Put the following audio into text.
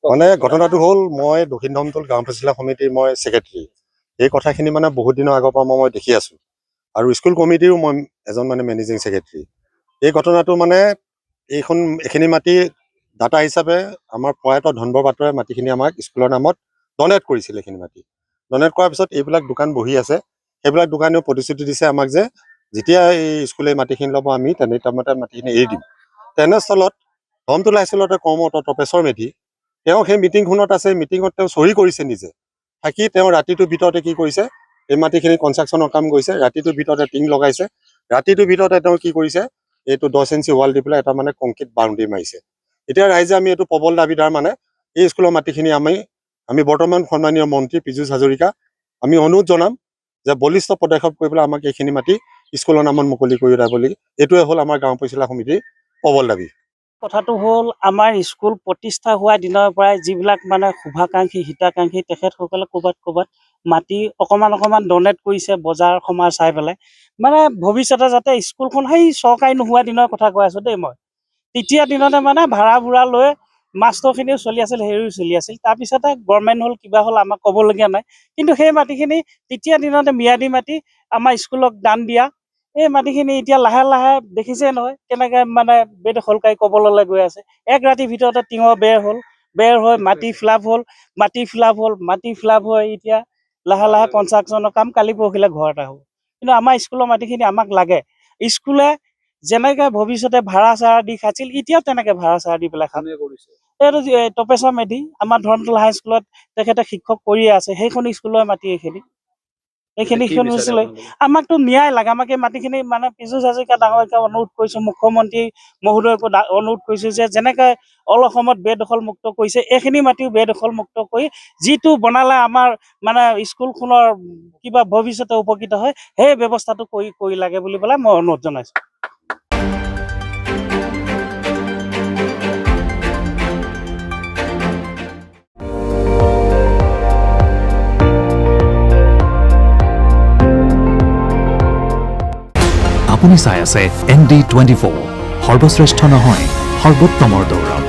মানে ঘটনাটো হ'ল মই দক্ষিণ ধমতল গাঁও পৰিচালনা সমিতিৰ মই ছেক্ৰেটাৰী। এই কথাখিনি মানে বহুত দিনৰ আগৰ পৰা মই দেখি আছোঁ আৰু স্কুল কমিটিৰো মই এজন মানে মেনেজিং ছেক্ৰেটাৰী। এই ঘটনাটো মানে এইখিনি মাটি ডাটা হিচাপে আমাৰ প্ৰয়াত ধনবৰ পাত্ৰই মাটিখিনি আমাক স্কুলৰ নামত ডনেট কৰিছিল। এইখিনি মাটি ডনেট কৰাৰ পিছত এইবিলাক দোকান বহি আছে, সেইবিলাক দোকানেও প্ৰতিশ্ৰুতি দিছে আমাক যে যেতিয়া এই স্কুলে মাটিখিনি ল'ব আমি তেনেমতে মাটিখিনি এৰি দিম। তেনেস্থলত ধমতোলা হাইস্কুলতে কৰ্মৰত তপেশ্বৰ মেধি তেওঁ সেই মিটিংখনত আছে, মিটিঙত তেওঁ চহী কৰিছে নিজে থাকি। তেওঁ ৰাতিটোৰ ভিতৰতে কি কৰিছে, এই মাটিখিনি কনষ্ট্ৰাকশ্যনৰ কাম কৰিছে, ৰাতিটোৰ ভিতৰতে টিং লগাইছে, ৰাতিটোৰ ভিতৰতে তেওঁ কি কৰিছে, এইটো 10 ইঞ্চি ৱাল দি পেলাই এটা মানে কংক্ৰিট বাউণ্ডেৰী মাৰিছে। এতিয়া ৰাইজে আমি এইটো প্ৰবল দাবীদাৰ মানে এই স্কুলৰ মাটিখিনি আমি বৰ্তমান সন্মানীয় মন্ত্ৰী পীযুষ হাজৰিকা আমি অনুৰোধ জনাম যে বলিষ্ঠ পদক্ষেপ কৰি পেলাই আমাক এইখিনি মাটি স্কুলৰ নামত মুকলি কৰি দিয়া বুলি। এইটোৱে হ'ল আমাৰ গাঁও পৰিচালনা সমিতিৰ প্ৰবল দাবী। কথাটো হ'ল আমাৰ স্কুল প্ৰতিষ্ঠা হোৱা দিনৰ পৰাই যিবিলাক মানে শুভাকাংক্ষী হিতাকাংক্ষী তেখেতসকলে ক'ৰবাত মাটি অকণমান ডনেট কৰিছে বজাৰ সমাৰ চাই পেলাই। মানে ভৱিষ্যতে যাতে স্কুলখন সেই চৰকাৰী নোহোৱা দিনৰ কথা কৈ আছোঁ দেই মই। তেতিয়া দিনতে মানে ভাড়া বুঢ়া লৈ মাষ্টৰখিনিও চলি আছিল, হেৰিও চলি আছিল। তাৰপিছতে গভৰ্ণমেণ্ট হ'ল কিবা হ'ল আমাক ক'বলগীয়া নাই। কিন্তু সেই মাটিখিনি তেতিয়া দিনতে ম্যাদী মাটি আমাৰ স্কুলক দান দিয়া। এই মাটিখিনি এতিয়া লাহে লাহে দেখিছে নহয় কেনেকৈ মানে বেদখলকাৰী কবললৈ গৈ আছে। এক ৰাতিৰ ভিতৰতে টিঙৰ বেৰ হৈ মাটি ফিলাপ হৈ এতিয়া লাহে লাহে কনষ্ট্ৰাকশ্যনৰ কাম কালি পৰহিলে ঘৰ এটা হ'ব। কিন্তু আমাৰ স্কুলৰ মাটিখিনি আমাক লাগে। স্কুলে যেনেকৈ ভৱিষ্যতে ভাড়া চাৰা দি খাইছিল এতিয়াও তেনেকৈ ভাড়া চাৰা দি পেলাই খাম। এইটো তপেশ্বৰ মেধি আমাৰ ধনতলা হাইস্কুলত তেখেতে শিক্ষক কৰিয়ে আছে। সেইখন স্কুলৰ মাটি এইখিনি আমাকতো ন্যায় লাগে। আমাক এই মাটিখিনি মানে পীযুষ হাজৰিকা ডাঙৰকে অনুৰোধ কৰিছোঁ, মুখ্যমন্ত্ৰী মহোদয়কো অনুৰোধ কৰিছোঁ যে যেনেকৈ অল অসমত বেদখল মুক্ত কৰিছে এইখিনি মাটিও বেদখল মুক্ত কৰি যিটো বনালে আমাৰ মানে স্কুলখনৰ কিবা ভৱিষ্যতে উপকৃত হয় সেই ব্যৱস্থাটো কৰি লাগে বুলি পেলাই মই অনুৰোধ জনাইছোঁ। আপুনি চাই আছে ND24, সৰ্বশ্ৰেষ্ঠ নহয় সৰ্বোত্তমৰ দৌৰত।